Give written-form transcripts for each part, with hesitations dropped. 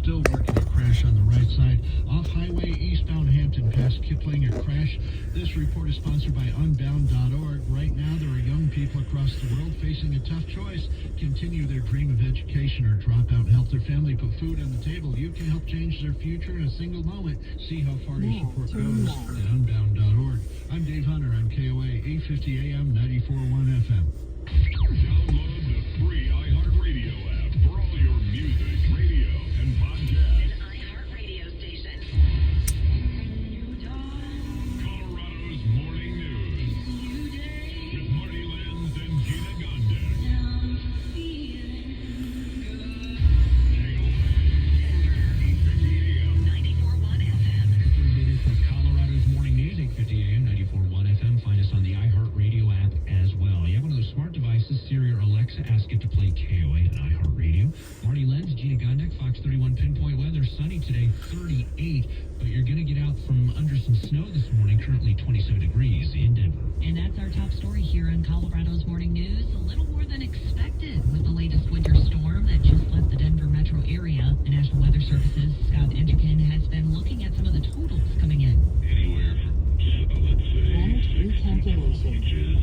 still working a crash on the right side. Off-highway, eastbound Hampton past Kipling, a crash. This report is sponsored by Unbound.org. Right now, there are young people across the world facing a tough choice. Continue their dream of education or drop out and help their family put food on the table. You can help change their future in a single moment. See how far your support goes at Unbound.org. I'm Dave Hunter on KOA 850 AM, 94.1 FM. Download the free iHeartRadio app for all your music, radio, and podcasts. An iHeartRadio station. Colorado's Morning News with Marty Lenz and Gina Gondek. This is Colorado's Morning News, 850 AM, 94.1 FM. Find us on the iHeartRadio app as well. You have one of those smart devices, Siri or Alexa, ask it to play KOA and iHeartRadio. Marty Lenz, Gina Gondek, Fox 31 Pinpoint Weather. Sunny today, 38, but you're going to get out from under some snow this morning, currently 27 degrees in Denver. And that's our top story here on Colorado's Morning News. A little more than expected with the latest winter storm that just left the Denver metro area. The National Weather Service's Scott Entrikin has been looking at some of the totals coming in. Anywhere from, let's say, 6 to 12 inches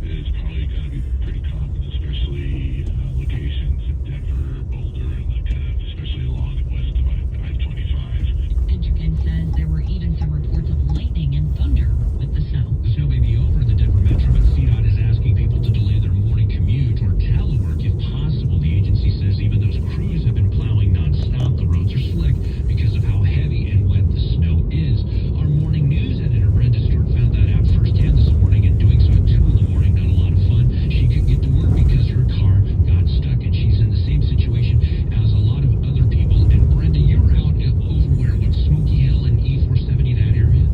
is probably going to be pretty common, especially locations in Denver, Boulder, and the kind of, especially along the west of I-25. Entrikin says there were even some reports of lightning and thunder with the snow. The snow may be over in the Denver metro, but CDOT is asking people to delay their morning commute or telework if possible. The agency says even those crews have been plowing nonstop. The roads are slick because of how heavy and wet the snow is. Our morning news editor, Brenda Stewart, found that out firsthand this morning, and doing so at 2 in the morning, not a lot of fun. She couldn't get to work because her car got stuck, and she's in the same situation as a lot of other people. And Brenda, you're out over where? What, Smoky Hill and E470, that area?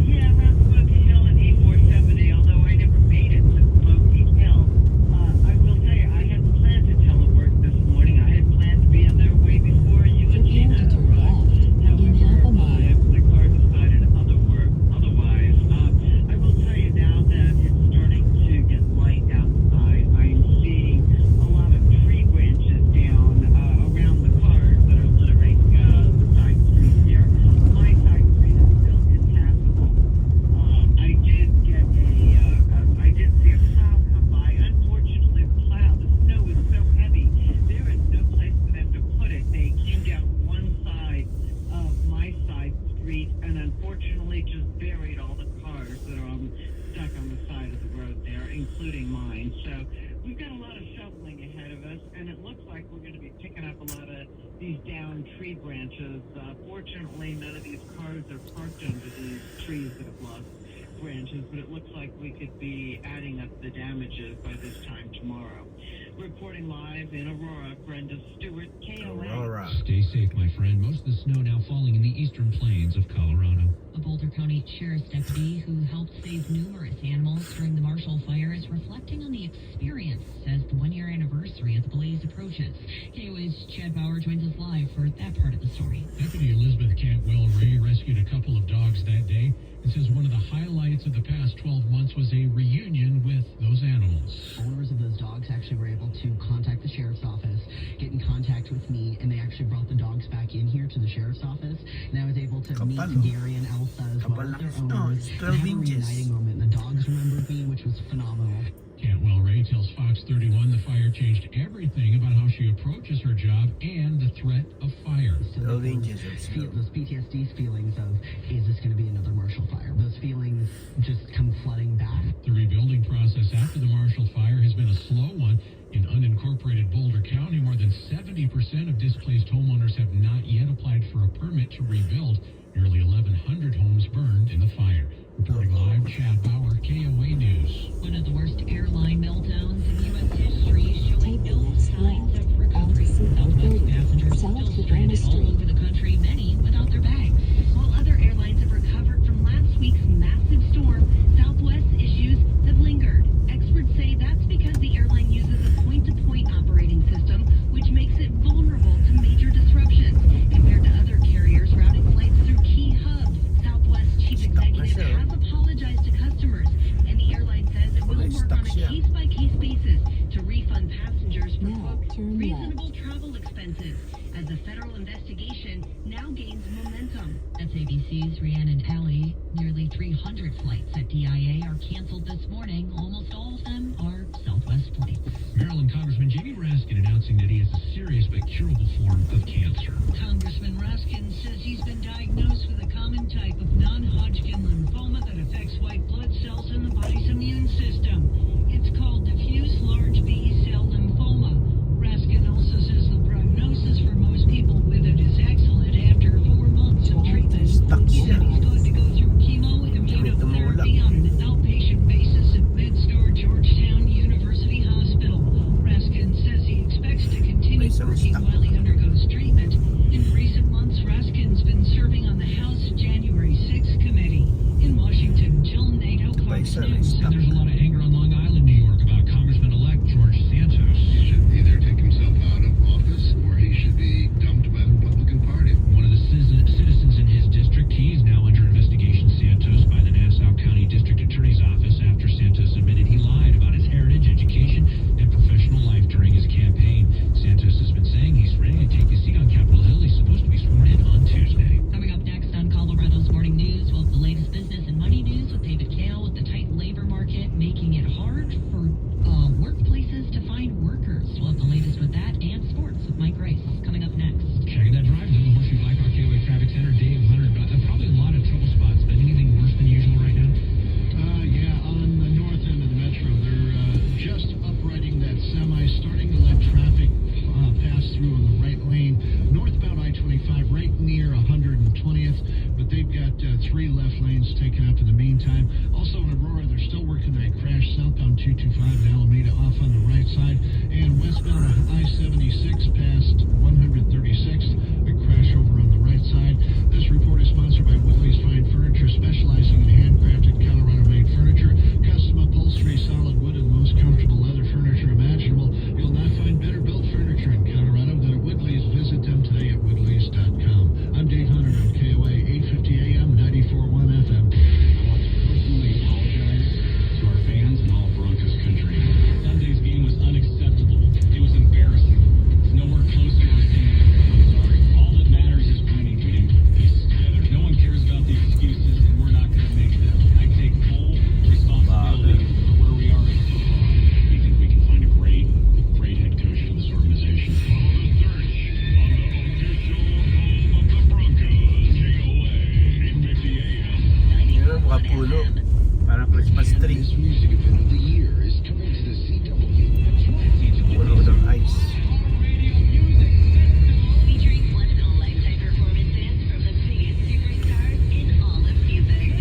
Yeah, around Smoky Hill and E470, although I never made it to Smoky Hill. I will say I had planned to telework this morning. I had planned to be on their way before you and Gina arrived. However, my car decided otherwise. I will tell you now that it's starting to get light outside. I'm seeing a lot of tree branches down around the cars that are littering the side streets here. My side street is still impassable. I did see a plow come by. Unfortunately, the snow is so heavy, there is no place for them to put it. They came down one side of my side street and unfortunately just buried all the cars that are stuck on the side of the road there, including mine. So we've got a lot of shoveling ahead of us, and it looks like we're going to be picking up a lot of these down tree branches. Fortunately, none of these cars are parked under these trees that have lost branches, but it looks like we could be adding up the damages by this time tomorrow. Reporting live in Aurora, Brenda Stewart, KOA. Stay safe, my friend. Most of the snow now falling in the eastern plains of Colorado. A Boulder County Sheriff's deputy who helped save numerous animals during the Marshall Fire is reflecting on the experience as the one-year anniversary of the blaze approaches. KOA's Chad Bauer joins us live for that part of the story. Deputy Elizabeth Cantwell Ray rescued a couple of dogs that day and says one of the highlights of the past 12 months was a reunion with those animals. Owners of those dogs actually were able to contact the sheriff's office, get in contact with me, and they actually brought the dogs back in here to the sheriff's office. And I was able to meet Gary and Elsa as well as their owners and have a reuniting moment. The dogs remembered me, which was phenomenal. Cantwell Ray tells Fox 31 the fire changed everything about how she approaches her job and the threat of fire. So those PTSD feelings of, is this going to be another Marshall Fire? Those feelings just come flooding back. The rebuilding process after the Marshall Fire has been a slow one. In unincorporated Boulder County, more than 70% of displaced homeowners have not yet applied for a permit to rebuild. Nearly 1,100 homes burned in the fire. Reporting live, Chad Bauer, KOA News. One of the worst airline meltdowns in U.S. history, showing no signs of recovery. Southwest passengers still stranded all over the country, many without their bags. While other airlines have recovered from last week's massive storm, Southwest issues have lingered. Experts say that's because the airline uses a point-to-point operating system, which makes it vulnerable to major disruptions. Compared to other carriers routing flights through key hubs, Southwest chief executive has apologized to customers, and the airline says it will work on a case-by-case basis to to refund passengers for, Now, quote, turn reasonable travel expenses as the federal investigation now gains momentum. That's ABC's Rhiannon Alley. Nearly 300 flights at DIA are canceled this morning. Almost all of them are Southwest flights. Maryland Congressman Jamie Raskin announcing that he has a serious but curable form of cancer. Congressman Raskin says he's been diagnosed with a common type of non-Hodgkin lymphoma that affects white blood cells in the body's immune system. It's called diffuse large B-cell lymphoma. Raskin also says the prognosis for most people with it is excellent after 4 months of treatment. He said he's going to go through chemo and immunotherapy on an outpatient basis at MedStar Georgetown University Hospital. Raskin says he expects to continue working while he undergoes treatment. In recent months, Raskin's been serving on the House January 6th committee. In Washington, Jill Nato, Fox News. And there's a lot of anger on Long Island, New York, about Congressman-elect George Santos. He should either take himself out of office or he should be dumped by the Republican Party. One of the citizens in his district, he is now under investigation, Santos, by the Nassau County District Attorney's Office after Santos admitted he lied about his heritage, education, and professional life during his campaign. Santos has been saying he's ready to take his seat on Capitol Hill. He's supposed to be sworn in on Tuesday. Coming up next on Colorado's Morning News, we'll have the latest business and money news with David Kale with the tight labor market making it hard for workplaces to find workers. We'll have the latest with that and sports with Mike Rice coming up next. Checking that drive to the Horseshoe Blackhawk Gateway Traffic Center, Dave Hunter. Probably a lot of trouble spots, but anything worse than usual right now? Yeah, on the north end of the metro, they're just uprighting that semi, starting to let traffic pass through on the right lane, northbound I-25, right near 120th, but they've got 3 left lanes taken up in the meantime. Also in Aurora, they're still working that crash southbound 225 in Alameda off on the right side, and westbound I-76 past 136th, a crash over on the right side. This report is sponsored by Woodley's Fine Furniture, specializing in handcrafted Colorado-made furniture, custom upholstery, solid wood, and the most comfortable leather furniture imaginable. You'll not find better built furniture in Colorado than at Woodley's. Visit them today at woodleys.com. I'm Dave Hunter on KOA 850 AM, 94.1 FM. I want to personally apologize to our fans and all of Broncos country. Sunday's game was unacceptable. It was embarrassing. It's nowhere close to our standard. I'm sorry. All that matters is winning. We didn't put pieces together. No one cares about the excuses, and we're not going to make them. I take full responsibility for where we are in football. We think we can find a great head coach for this organization. Parang Christmas tree. This music event of the year is coming to the CW. Puno ng ice. Featuring once-in-a-lifetime performances from the biggest superstars in all of music.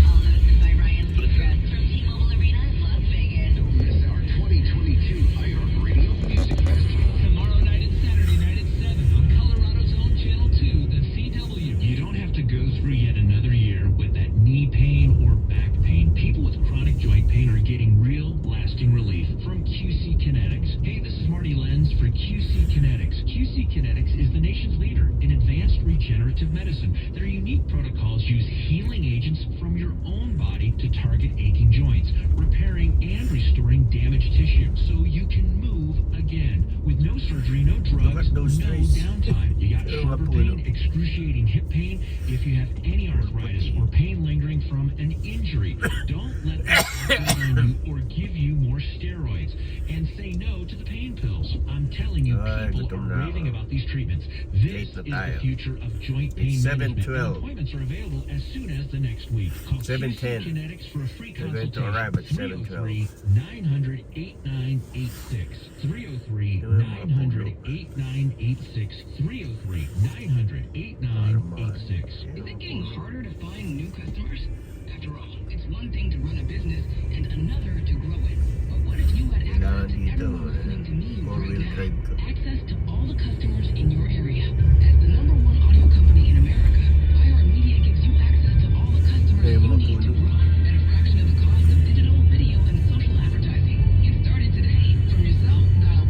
All hosted by Ryan Seacrest from T-Mobile Arena in Las Vegas. Don't miss our 2022 iHeartRadio Music Festival. Tomorrow night and Saturday night at 7 on Colorado's own Channel 2, the CW. You don't have to go through yet another year with that knee pain or back pain. People with chronic joint pain are getting real, lasting relief from QC Kinetics. Hey, this is Marty Lenz for QC Kinetics. QC Kinetics is the nation's leader in advanced regenerative medicine. Their unique protocols use healing agents from your own body to target aching joints, repairing and restoring damaged tissue so you can move again with no surgery, no drugs, no downtime. You got shoulder pain, excruciating hip pain. If you have any arthritis or pain lingering from an injury, don't let them on you or give you more steroids. And say no to the pain pills. I'm telling you, people are raving about these treatments. This is the future of joint pain management. And appointments are available as soon as the next week. Call QC Kinetics for a free consultation. 303-900-8986. 303-900-8986. 303-900-8986. Is it getting harder to find new customers? After all, it's one thing to run a business and another to grow it. But what if you had access to everyone listening to me right now? Access to all the customers in your area. As the #1 audio company in America, iHeartMedia gives you access to all the customers you need to grow at a fraction of the cost of digital, video, and social advertising. Get started today. From your cell, dial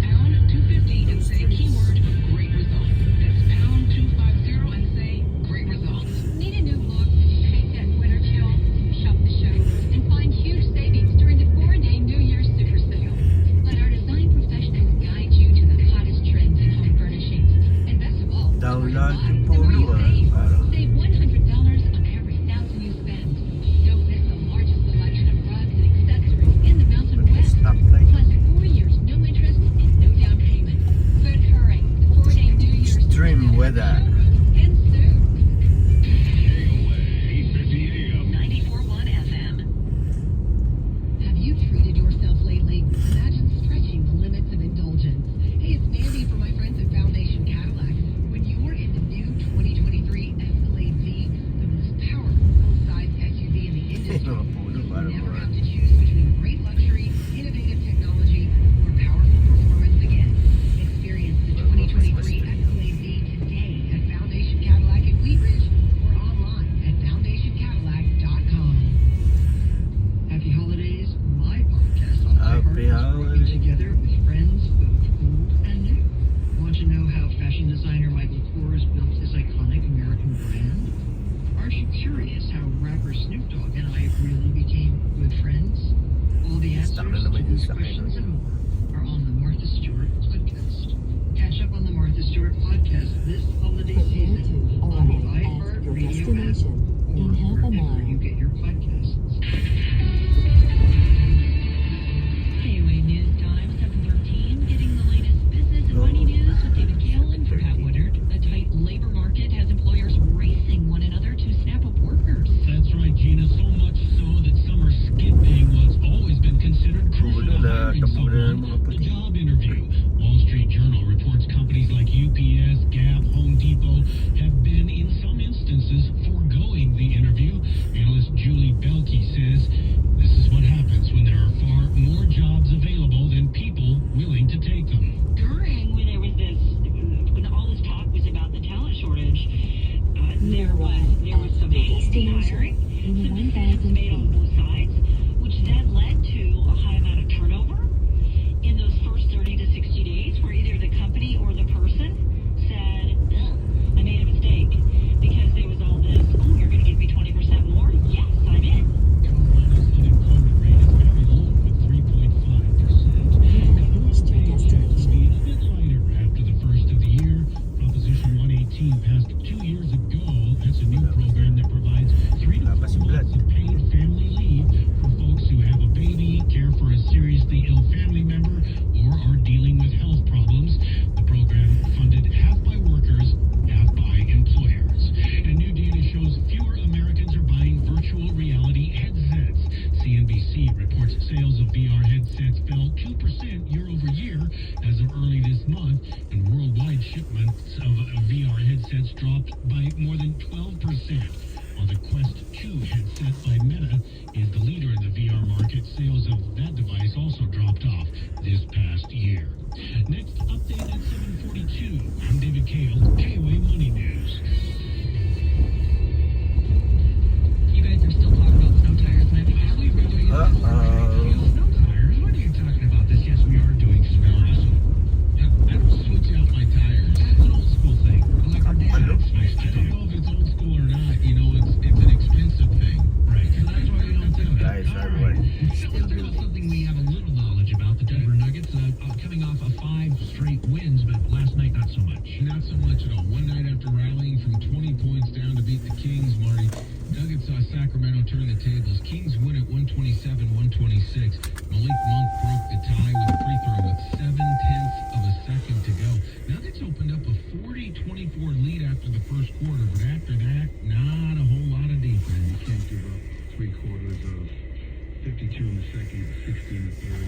#250 and say keyword great results. That's #250 and say great results. Need a new look? Take that winter chill, shop the show, and find curious how rapper Snoop Dogg and I really became good friends? All the answers Start na to naman yun these sa questions akin. and more are on the Martha Stewart podcast. Catch up on the Martha Stewart podcast this holiday Prepare season to on the arrive at your iHeartRadio app destination or in half a wherever mile. you get your podcasts. KOA News Time, 7:13. Getting the latest business and money news with David Kale and for Pat Woodard. A tight labor market has employers racing one another to snap up workers. That's right, Gina. So much so that some are skipping what's always been considered crucial to hiring someone, the job interview. Wall Street Journal reports companies like UPS, Gap, Home Depot have been, in some instances, foregoing the interview. Analyst Julie Belkey says this is what happens when there are far more jobs available than people willing to take them. During when there was when all this talk was about the talent shortage, there was some hasty hiring, some decisions made on both sides, which then led to a high amount of turnover in those first 30 to 60 days, where either the company or the person said, I made a mistake, because there was all this, oh, you're going to give me 20% more? Yes, I'm in. Carolina's unemployment rate is very low at 3.5%. You have reached your destination. Being a bit lighter after the first of the year. Proposition 118 passed 2 years ago. That's a new program that provides 3 to 4 months of paid family leave for folks who have a baby, care for a seriously ill family member, or are dealing with health problems. The program funded half by workers, half by employers. And new data shows fewer Americans are buying virtual reality headsets. CNBC reports sales of VR headsets fell 2% year over year as of early this month, and worldwide shipments of VR headsets dropped by more than 12%. While the Quest 2 headset by Meta is the leader in the VR market, sales of that device also dropped off this past year. Next update at 7:42. I'm David Kale, KOA Money News. You guys are still talking about snow tires, and I think Are we really? Snow tires? What are you talking about? This? Yes, we are doing snow. I don't switch out my tires. That's an old school thing. Like our dad. I don't know if it's old school or not. You know, it's an expensive thing. Right. So that's why we don't do it. Guys, All everyone, right. still Let's talk about building. something we have a little knowledge about. The Denver Nuggets coming off of 5 straight wins, but last night not so much. Not so much at all. One night after rallying from 20 points down to beat the Kings, Marty, Nuggets saw Sacramento turn the tables. Kings win at 127-126. Malik Monk broke the tie with a free throw with 7/10 of a second to go. Nuggets opened up a 40-24 lead after the first quarter, but after that, not a whole lot of defense. You can't give up 3 quarters of 52 in the second, 60 in the third.